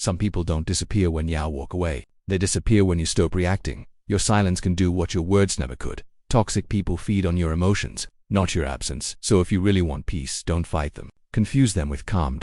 Some people don't disappear when you walk away. They disappear when you stop reacting. Your silence can do what your words never could. Toxic people feed on your emotions, not your absence. So if you really want peace, don't fight them. Confuse them with calm.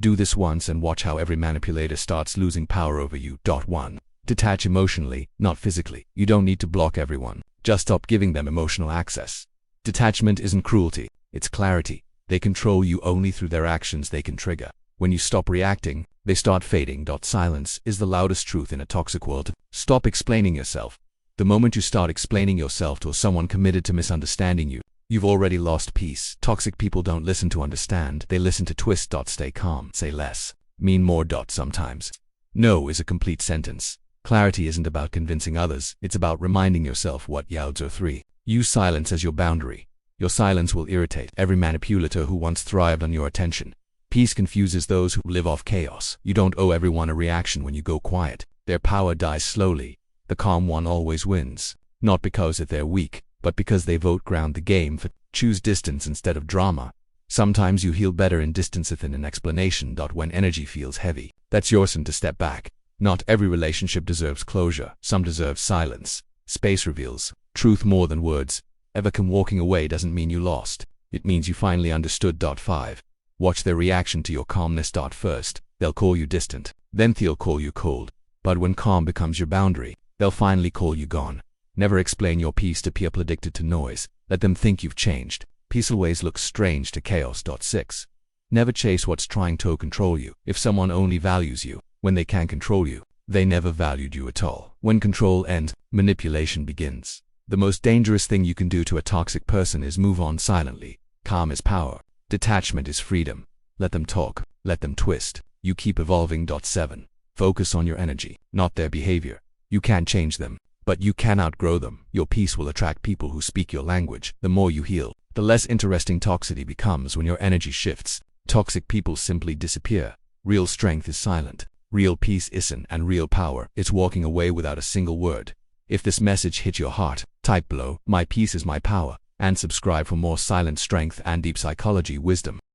Do this once and watch how every manipulator starts losing power over you. 1. Detach emotionally, not physically. You don't need to block everyone. Just stop giving them emotional access. Detachment isn't cruelty, it's clarity. They control you only through their actions they can trigger. When you stop reacting, they start fading. Silence is the loudest truth in a toxic world. Stop explaining yourself. The moment you start explaining yourself to someone committed to misunderstanding you, you've already lost peace. Toxic people don't listen to understand, they listen to twist. Stay calm, say less, mean more. Sometimes. No is a complete sentence. Clarity isn't about convincing others, it's about reminding yourself what youds are. 3. Use silence as your boundary. Your silence will irritate every manipulator who once thrived on your attention. Peace confuses those who live off chaos. You don't owe everyone a reaction when you go quiet. Their power dies slowly. The calm one always wins. Not because they're weak, but because they vote ground the game for. Choose distance instead of drama. Sometimes you heal better in distance than in explanation. When energy feels heavy, that's your sign to step back. Not every relationship deserves closure. Some deserve silence. Space reveals truth more than words. Walking away doesn't mean you lost. It means you finally understood. 5. Watch their reaction to your calmness. First, they'll call you distant. Then they'll call you cold. But when calm becomes your boundary, they'll finally call you gone. Never explain your peace to people addicted to noise. Let them think you've changed. Peace always looks strange to chaos. 6. Never chase what's trying to control you. If someone only values you when they can control you, they never valued you at all. When control ends, manipulation begins. The most dangerous thing you can do to a toxic person is move on silently. Calm is power. Detachment is freedom. Let them talk. Let them twist. You keep evolving. 7. Focus on your energy, not their behavior. You can't change them, but you can outgrow them. Your peace will attract people who speak your language. The more you heal, the less interesting toxicity becomes. When your energy shifts, toxic people simply disappear. Real strength is silent. Real peace isn't, and real power, it's walking away without a single word. If this message hit your heart, type below, "My peace is my power," and subscribe for more silent strength and deep psychology wisdom.